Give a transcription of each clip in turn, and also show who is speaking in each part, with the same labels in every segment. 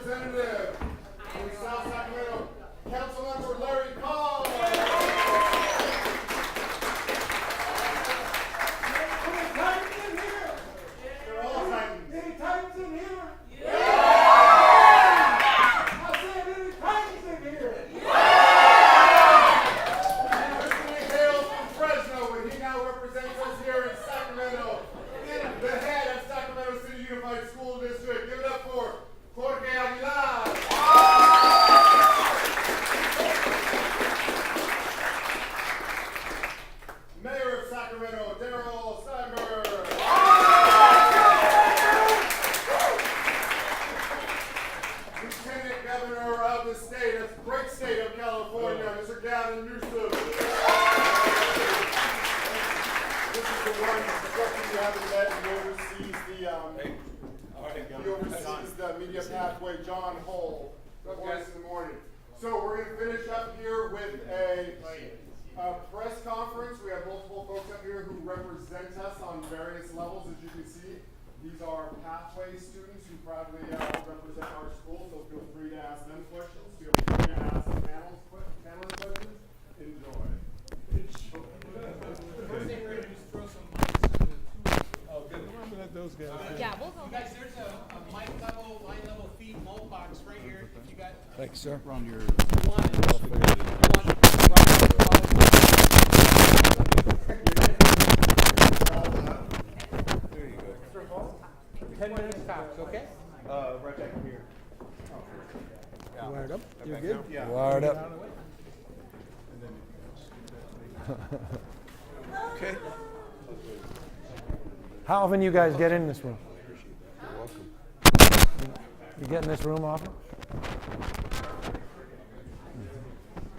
Speaker 1: Representative from South Sacramento, Councilmember Larry Call. They're all Titans.
Speaker 2: Any Titans in here?
Speaker 1: Originally hails from Fresno, but he now represents us here in Sacramento, in the head of Sacramento City Unified School District. Give it up for Jorge Aguilar. Mayor of Sacramento, Darrell Steinberg. Lieutenant Governor of the state, of the great state of California, Mr. Gavin, Newsom. This is the one instructor you haven't met, he oversees the media pathway, John Hull, the voice in the morning. So we're going to finish up here with a press conference. We have multiple folks up here who represent us on various levels, as you can see. These are pathway students who proudly represent our school, so feel free to ask them questions. Feel free to ask the panelists questions. Enjoy.
Speaker 3: First thing we're going to do is throw some mics in the two.
Speaker 2: Oh, good. Those guys.
Speaker 4: Yeah, we'll go.
Speaker 3: You guys, there's a mic level, line level feed mold box right here. If you got
Speaker 2: Thanks, sir.
Speaker 5: Around your
Speaker 2: There you go.
Speaker 3: 10 minutes tops, okay?
Speaker 5: right back here.
Speaker 2: Wired up? You're good?
Speaker 5: Yeah.
Speaker 2: Wired up.
Speaker 5: Okay.
Speaker 6: How often you guys get in this room? You get in this room often?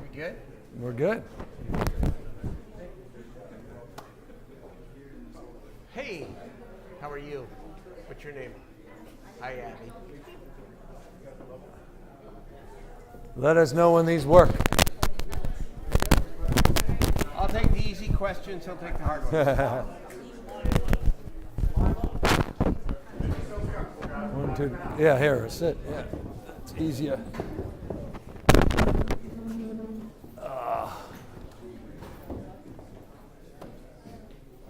Speaker 3: We good?
Speaker 6: We're good.
Speaker 3: Hey, how are you? What's your name? Hi, Abby.
Speaker 6: Let us know when these work.
Speaker 3: I'll take the easy questions. He'll take the hard ones.
Speaker 6: One, two. Yeah, here, sit. Yeah, it's easier.
Speaker 3: What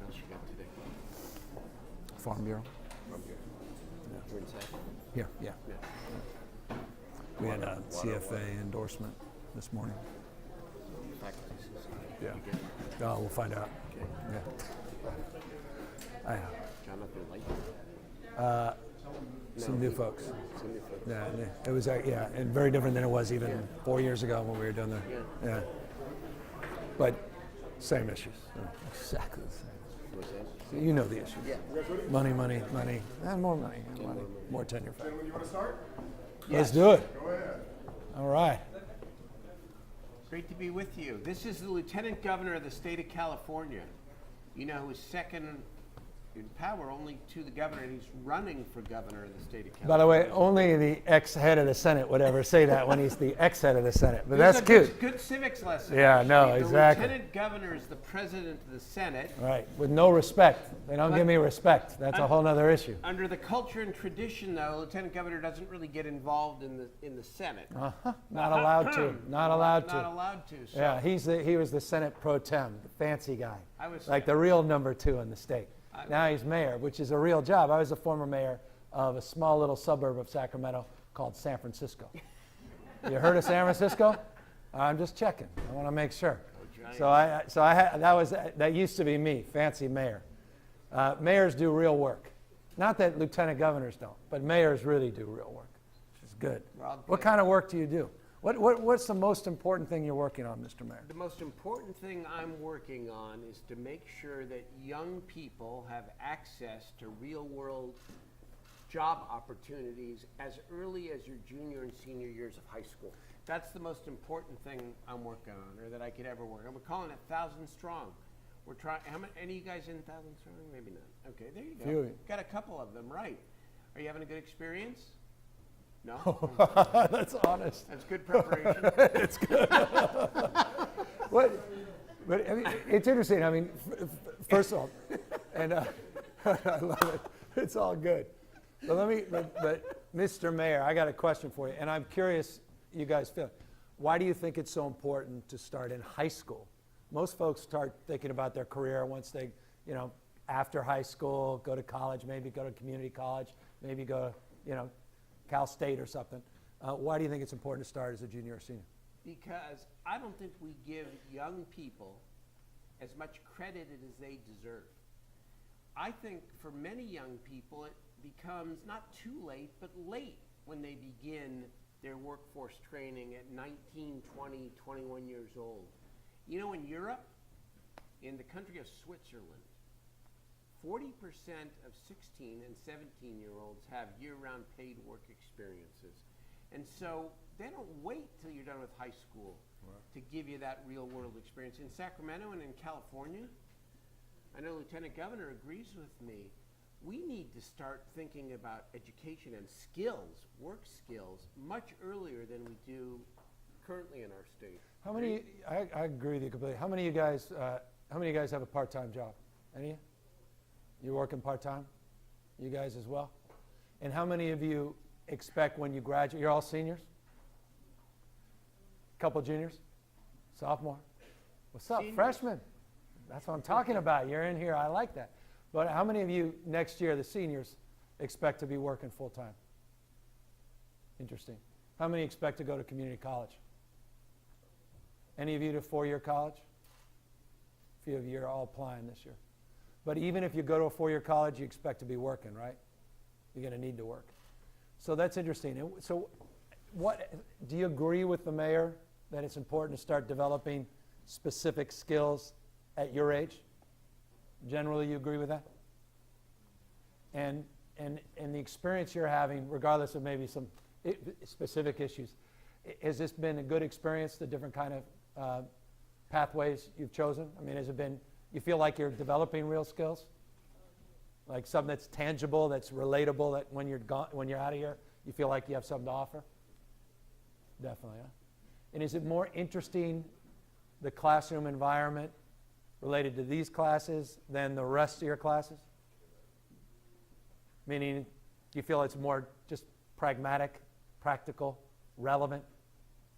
Speaker 3: else you got today?
Speaker 6: Farm Bureau.
Speaker 3: We're inside.
Speaker 6: Here, yeah. We had a CFA endorsement this morning.
Speaker 3: Faculty society.
Speaker 6: Yeah.
Speaker 3: You get
Speaker 6: Oh, we'll find out.
Speaker 3: Okay.
Speaker 6: Yeah. I know.
Speaker 3: Jonathan Light.
Speaker 6: Some new folks.
Speaker 3: Some new folks.
Speaker 6: Yeah, it was yeah, and very different than it was even 4 years ago when we were doing the yeah. But same issues. Exactly the same.
Speaker 3: What's that?
Speaker 6: So you know the issues.
Speaker 3: Yeah.
Speaker 6: Money, and more money, more tenure.
Speaker 1: Gentlemen, you want to start?
Speaker 6: Let's do it.
Speaker 1: Go ahead.
Speaker 6: All right.
Speaker 3: Great to be with you. This is the Lieutenant Governor of the state of California. You know who's second in power only to the governor, and he's running for governor of the state of California.
Speaker 6: By the way, only the ex-head of the Senate would ever say that when he's the ex-head of the Senate. But
Speaker 3: This
Speaker 6: that's
Speaker 3: is a
Speaker 6: cute.
Speaker 3: Good civics lesson.
Speaker 6: Yeah, no,
Speaker 3: actually.
Speaker 6: exactly.
Speaker 3: The lieutenant governor is the president of the Senate.
Speaker 6: Right. With no respect. They don't
Speaker 3: But-
Speaker 6: give me respect. That's a whole nother issue.
Speaker 3: Under the culture and tradition, though, lieutenant governor doesn't really get involved in the Senate.
Speaker 6: Not allowed to. Not allowed to.
Speaker 3: Not allowed to. So
Speaker 6: Yeah, he was the Senate pro tem, the fancy guy,
Speaker 3: I was
Speaker 6: like the real number 2 in the state. Now he's mayor, which is a real job. I was a former mayor of a small little suburb of Sacramento called San Francisco. You heard of San Francisco? I'm just checking. I want to make sure. That used to be me, fancy mayor. Mayors do real work. Not that lieutenant governors don't, but mayors really do real work, which is good.
Speaker 3: Well,
Speaker 6: What kind of work do you do? What's the most important thing you're working on, Mr. Mayor?
Speaker 3: The most important thing I'm working on is to make sure that young people have access to real-world job opportunities as early as your junior and senior years of high school. That's the most important thing I'm working on, or that I could ever work on. We're calling it 1,000 Strong. We're trying. Any of you guys in 1,000 Strong? Maybe not. Okay, there you go.
Speaker 6: Few.
Speaker 3: Got a couple of them, right? Are you having a good experience? No?
Speaker 6: That's honest.
Speaker 3: That's good preparation.
Speaker 6: It's good. But I mean, it's interesting. I mean, first of all, and I love it. It's all good. But Mr. Mayor, I got a question for you, and I'm curious you guys feel. Why do you think it's so important to start in high school? Most folks start thinking about their career once they, after high school, go to college, maybe go to community college, maybe go to, Cal State or something. Why do you think it's important to start as a junior or senior?
Speaker 3: Because I don't think we give young people as much credit as they deserve. I think for many young people, it becomes not too late, but late when they begin their workforce training at 19, 20, 21 years old. In Europe, in the country of Switzerland, 40% of 16 and 17-year-olds have year-round paid work experiences. And so they don't wait till you're done with high school to give you that real-world experience. In Sacramento and in California, I know Lieutenant Governor agrees with me, we need to start thinking about education and skills, work skills, much earlier than we do currently in our state.
Speaker 6: How many? I agree with you completely. How many of you guys have a part-time job? Any of you? You working part-time? You guys as well? And how many of you expect when you graduate? You're all seniors? Couple juniors? Sophomore? What's up,
Speaker 3: Seniors.
Speaker 6: freshmen? That's what I'm talking about. You're in here. I like that. But how many of you next year, the seniors, expect to be working full-time? Interesting. How many expect to go to community college? Any of you to four-year college? A few of you are all applying this year. But even if you go to a four-year college, you expect to be working, right? You're going to need to work. So that's interesting. And so do you agree with the mayor that it's important to start developing specific skills at your age? Generally, you agree with that? And the experience you're having, regardless of maybe some specific issues, has this been a good experience, the different kind of pathways you've chosen? I mean, has it been, you feel like you're developing real skills? Like something that's tangible, that's relatable, that when you're out of here, you feel like you have something to offer? Definitely, huh? And is it more interesting, the classroom environment, related to these classes than the rest of your classes? Meaning, you feel it's more just pragmatic, practical, relevant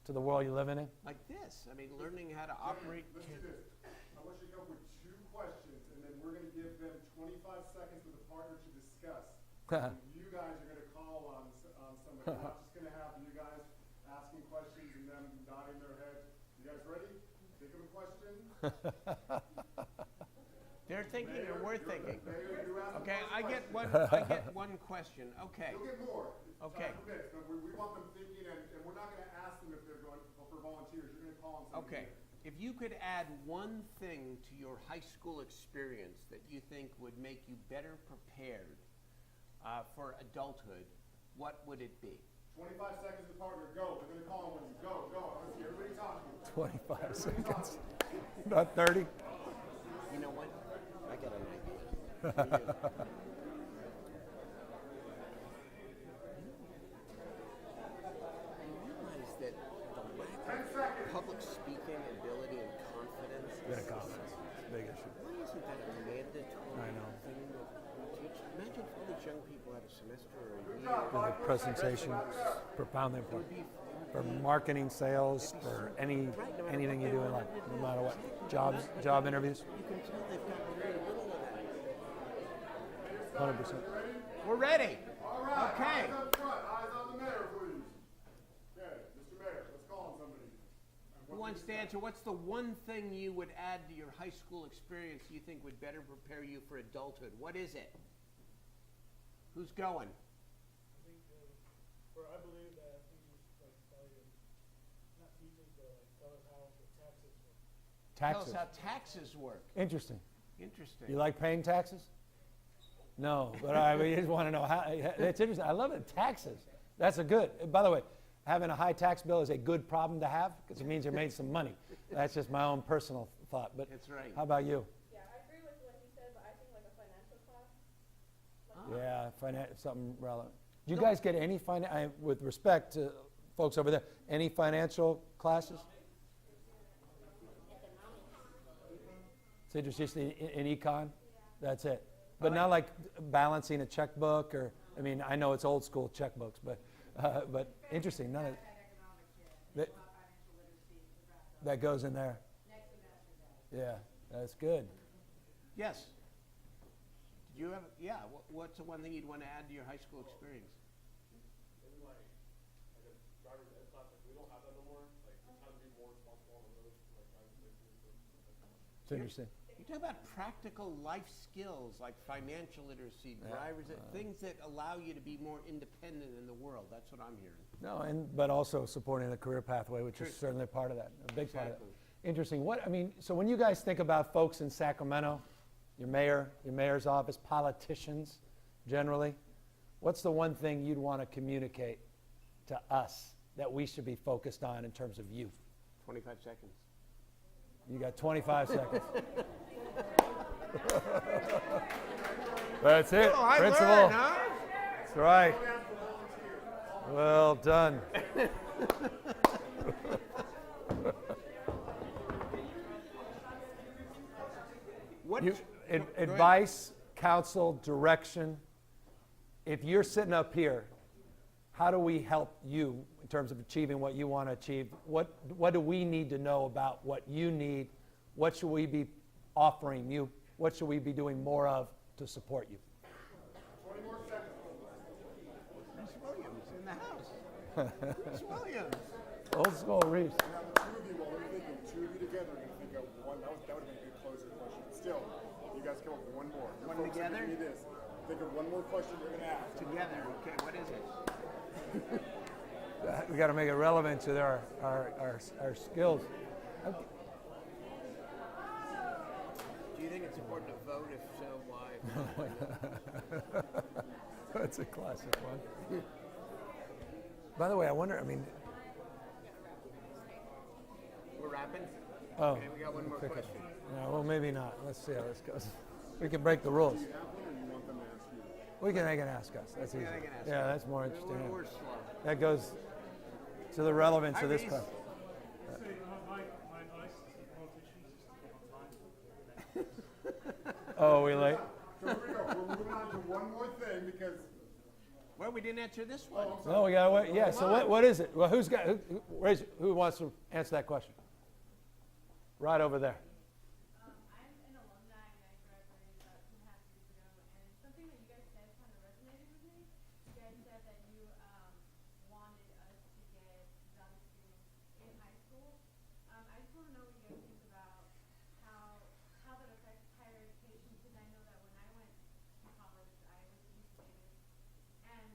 Speaker 6: to the world you're living in?
Speaker 3: Like this, I mean, learning how to operate.
Speaker 1: Let's do this. I want you to come up with 2 questions, and then we're going to give them 25 seconds with a partner to discuss. And you guys are going to call on somebody. We're not just going to have you guys asking questions and them nodding their heads. You guys ready? Think of a question.
Speaker 3: They're thinking or we're thinking.
Speaker 1: Mayor, you ask the
Speaker 3: Okay,
Speaker 1: first
Speaker 3: I get
Speaker 1: question.
Speaker 3: one question. Okay.
Speaker 1: You'll get more.
Speaker 3: Okay.
Speaker 1: Time permits, but we want them thinking, and we're not going to ask them if they're going for volunteers. You're going to call on somebody.
Speaker 3: Okay. If you could add one thing to your high school experience that you think would make you better prepared for adulthood, what would it be?
Speaker 1: 25 seconds to partner. Go. We're going to call on one. Go. I want to see everybody talking.
Speaker 6: 25 seconds. About 30?
Speaker 3: You know what? I got an idea. I realize that the lack of public speaking ability and confidence
Speaker 6: Big issue.
Speaker 3: why isn't that a mandatory
Speaker 6: I know.
Speaker 3: thing that we teach? Imagine if all these young people had a semester or a year.
Speaker 6: For the presentation, profoundly important. For marketing, sales, for anything you do in life, no matter what. Job interviews,
Speaker 3: You can tell they've got very little of that.
Speaker 6: 100%.
Speaker 3: We're ready.
Speaker 1: All right.
Speaker 3: Okay.
Speaker 1: Eyes up front. Eyes on the mayor, please. Okay, Mr. Mayor, let's call on somebody.
Speaker 3: Who wants to answer? What's the one thing you would add to your high school experience you think would better prepare you for adulthood? What is it? Who's going?
Speaker 2: I believe that teachers probably not teachers, but tell us how the taxes work.
Speaker 3: Tell us
Speaker 6: Taxes.
Speaker 3: how taxes work.
Speaker 6: Interesting.
Speaker 3: Interesting.
Speaker 6: You like paying taxes? No, but I just want to know how. It's interesting. I love it. Taxes. That's a good. By the way, having a high tax bill is a good problem to have because it means you made some money. That's just my own personal thought. But
Speaker 3: That's right.
Speaker 6: how about you?
Speaker 4: Yeah, I agree with what he said, but I think like a financial class.
Speaker 6: Yeah, something relevant. Do you guys get any with respect to folks over there, any financial classes? So just in econ? That's it. But not like balancing a checkbook or I mean, I know it's old school checkbooks, but interesting. None of that, that goes in there. Yeah, that's good.
Speaker 3: Yes. Did you have, yeah, what's the one thing you'd want to add to your high school experience?
Speaker 1: Maybe like a driver's ed class, like we don't have that no more. Like it's time to be more responsible on the road, like driving safely.
Speaker 6: It's interesting.
Speaker 3: You talk about practical life skills like financial literacy, drivers, things that allow you to be more independent in the world. That's what I'm hearing.
Speaker 6: No, but also supporting the career pathway, which is certainly a part of that, a big part of that. Interesting. So when you guys think about folks in Sacramento, your mayor, your mayor's office, politicians generally, what's the one thing you'd want to communicate to us that we should be focused on in terms of youth?
Speaker 3: 25 seconds.
Speaker 6: You got 25 seconds. That's it,
Speaker 3: Oh, I
Speaker 6: principal.
Speaker 3: learned, huh?
Speaker 6: That's right. Well done.
Speaker 3: What
Speaker 6: Advice, counsel, direction. If you're sitting up here, how do we help you in terms of achieving what you want to achieve? What do we need to know about what you need? What should we be offering you? What should we be doing more of to support you?
Speaker 1: 20 more seconds.
Speaker 3: Reese Williams in the house. Reese Williams.
Speaker 6: Old school Reese.
Speaker 1: Two of you, while we're thinking, two of you together, are going to think of one. That would have been a good closer question. Still, you guys come up with one more.
Speaker 3: One
Speaker 1: Folks,
Speaker 3: together?
Speaker 1: give me this. Think of one more question you're going to ask.
Speaker 3: Together. Okay, what is it?
Speaker 6: We got to make it relevant to our skills. Okay.
Speaker 3: Do you think it's important to vote? If so, why?
Speaker 6: That's a classic one. By the way, I wonder,
Speaker 3: We're wrapping?
Speaker 6: oh,
Speaker 3: Okay, we got one more
Speaker 6: pick it.
Speaker 3: question.
Speaker 6: Yeah, well, maybe not. Let's see how this goes. We can break the rules.
Speaker 1: Do you have one, or you want them to ask you?
Speaker 6: They can ask us. That's easy.
Speaker 3: they can ask
Speaker 6: Yeah,
Speaker 3: us.
Speaker 6: that's more interesting.
Speaker 3: We're slow.
Speaker 6: That goes to the relevance of this
Speaker 3: Reese.
Speaker 6: question.
Speaker 2: So my advice to politicians is to get on time.
Speaker 6: Oh, we late?
Speaker 1: So here we go. We're moving on to one more thing because
Speaker 3: Well, we didn't answer this one.
Speaker 6: No, we got to wait. Yeah, so what is it? Well, who wants to answer that question? Right over there.
Speaker 4: I'm an alumni and I graduated about 2.5 years ago, and something that you guys said kind of resonated with me. You guys said that you wanted us to get job experience in high school. I just want to know what you guys think about how that affects higher education, because I know that when I went to college, I was a East student, and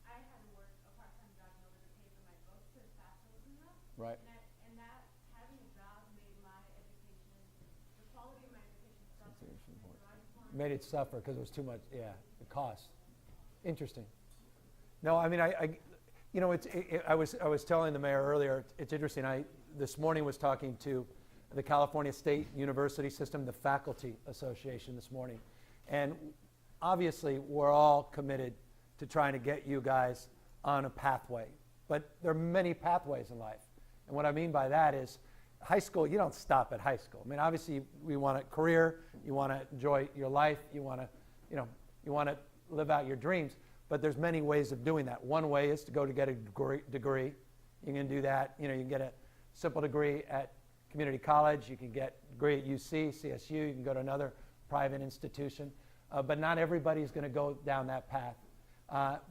Speaker 4: I had to work a part-time job in order to pay for my books because FAFSA wasn't enough.
Speaker 6: Right.
Speaker 4: And that having a job made my education, the quality of my education suffer. And so I just wanted
Speaker 6: Made it suffer because it was too much, the cost. Interesting. No, I mean, I was telling the mayor earlier, it's interesting. This morning was talking to the California State University System, the Faculty Association this morning. And obviously, we're all committed to trying to get you guys on a pathway. But there are many pathways in life. And what I mean by that is, high school, you don't stop at high school. I mean, obviously, we want a career, you want to enjoy your life, you want to live out your dreams, but there's many ways of doing that. One way is to go to get a degree. You can do that. You can get a simple degree at community college. You can get a degree at UC, CSU. You can go to another private institution. But not everybody is going to go down that path.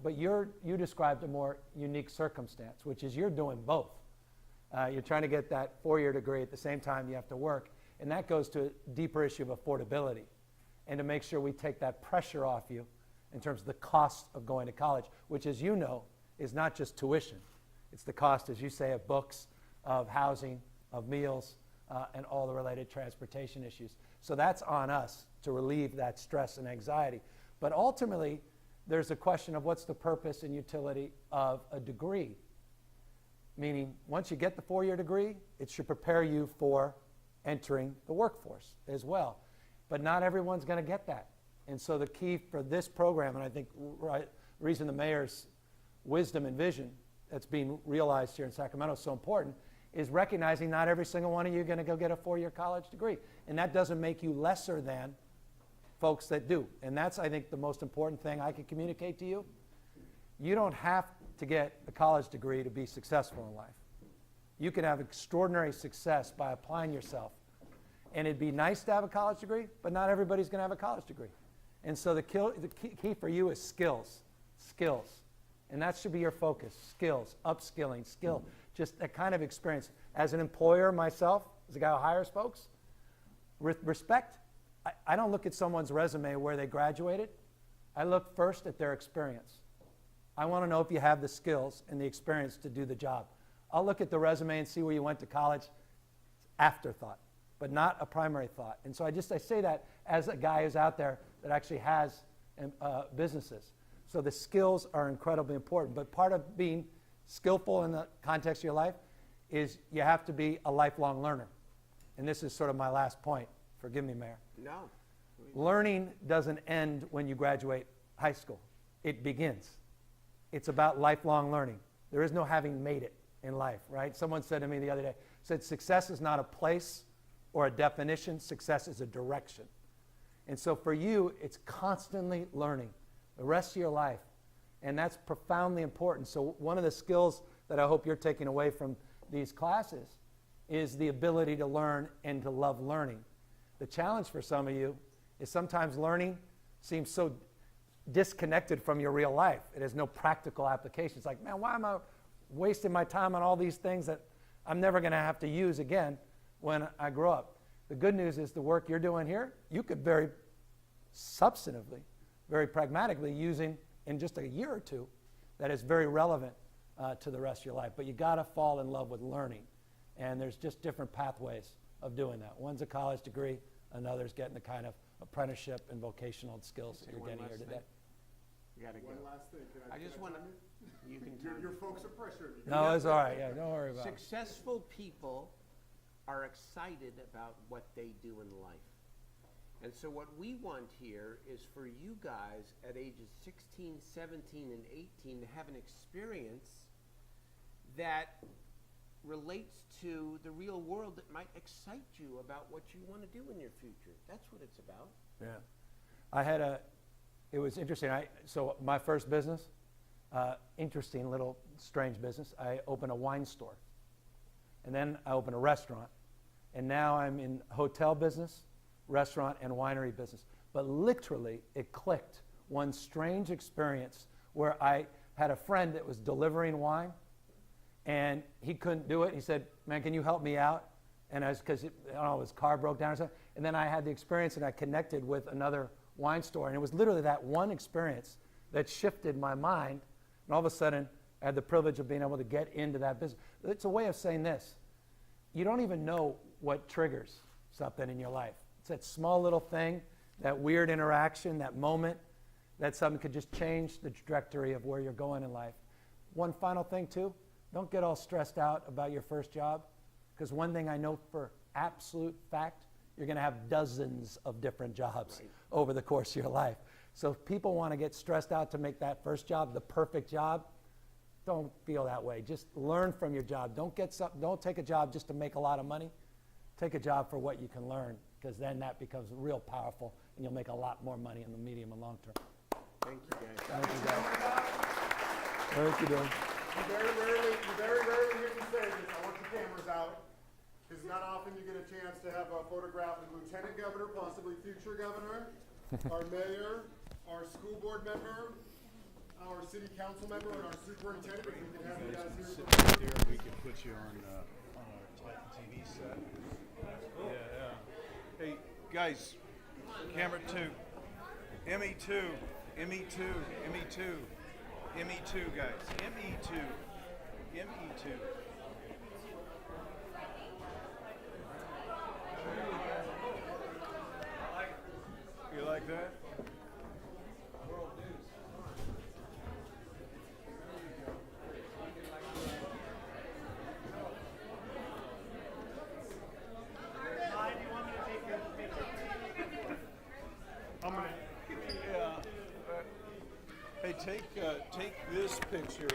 Speaker 6: But you described a more unique circumstance, which is you're doing both. You're trying to get that 4-year degree at the same time you have to work. And that goes to a deeper issue of affordability and to make sure we take that pressure off you in terms of the cost of going to college, which, as you know, is not just tuition. It's the cost, as you say, of books, of housing, of meals, and all the related transportation issues. So that's on us to relieve that stress and anxiety. But ultimately, there's a question of what's the purpose and utility of a degree. Meaning, once you get the 4-year degree, it should prepare you for entering the workforce as well. But not everyone's going to get that. And so the key for this program, and I think the reason the mayor's wisdom and vision that's being realized here in Sacramento is so important, is recognizing not every single one of you are going to go get a 4-year college degree. And that doesn't make you lesser than folks that do. And that's, I think, the most important thing I can communicate to you. You don't have to get a college degree to be successful in life. You can have extraordinary success by applying yourself. And it'd be nice to have a college degree, but not everybody's going to have a college degree. And so the key for you is skills. Skills. And that should be your focus. Skills, upskilling, skill. Just that kind of experience. As an employer myself, as a guy who hires folks, respect. I don't look at someone's resume where they graduated. I look first at their experience. I want to know if you have the skills and the experience to do the job. I'll look at the resume and see where you went to college. Afterthought, but not a primary thought. And so I say that as a guy who's out there that actually has businesses. So the skills are incredibly important. But part of being skillful in the context of your life is you have to be a lifelong learner. And this is sort of my last point. Forgive me, Mayor.
Speaker 3: No.
Speaker 6: Learning doesn't end when you graduate high school. It begins. It's about lifelong learning. There is no having made it in life, right? Someone said to me the other day, said success is not a place or a definition. Success is a direction. And so for you, it's constantly learning the rest of your life. And that's profoundly important. So one of the skills that I hope you're taking away from these classes is the ability to learn and to love learning. The challenge for some of you is sometimes learning seems so disconnected from your real life. It has no practical application. It's like, man, why am I wasting my time on all these things that I'm never going to have to use again when I grow up? The good news is the work you're doing here, you could very substantively, very pragmatically using in just a year or two that is very relevant to the rest of your life. But you got to fall in love with learning. And there's just different pathways of doing that. One's a college degree, another's getting the kind of apprenticeship and vocational skills that you're getting here today.
Speaker 3: You gotta go.
Speaker 1: One last thing.
Speaker 3: I just want to, you can turn.
Speaker 1: Your folks are pressuring you.
Speaker 6: No, it's all right. Yeah, don't worry about it.
Speaker 3: Successful people are excited about what they do in life. And so what we want here is for you guys at ages 16, 17, and 18 to have an experience that relates to the real world that might excite you about what you want to do in your future. That's what it's about.
Speaker 6: Yeah. It was interesting. So my first business, interesting little strange business, I opened a wine store. And then I opened a restaurant. And now I'm in hotel business, restaurant, and winery business. But literally, it clicked. One strange experience where I had a friend that was delivering wine, and he couldn't do it. He said, man, can you help me out? And I was, because his car broke down or something. And then I had the experience, and I connected with another wine store. And it was literally that one experience that shifted my mind. And all of a sudden, I had the privilege of being able to get into that business. It's a way of saying this. You don't even know what triggers something in your life. It's that small little thing, that weird interaction, that moment, that something could just change the trajectory of where you're going in life. One final thing, too. Don't get all stressed out about your first job, because one thing I know for absolute fact, you're going to have dozens of different jobs over the course of your life. So if people want to get stressed out to make that first job the perfect job, don't feel that way. Just learn from your job. Don't take a job just to make a lot of money. Take a job for what you can learn, because then that becomes real powerful, and you'll make a lot more money in the medium and long term.
Speaker 3: Thank you, guys.
Speaker 6: Thank you, guys. Thank you, Dan.
Speaker 1: You very rarely hear me say this. I want the cameras out. Because not often you get a chance to have a photograph with Lieutenant Governor, possibly future governor, our mayor, our school board member, our city council member, and our superintendent. If we can have you guys here.
Speaker 5: Sit right there, we can put you on our Titan TV set. Yeah. Hey, guys, camera 2. ME2, ME2, ME2, ME2, guys. ME2, ME2. You like that? Hey, take this picture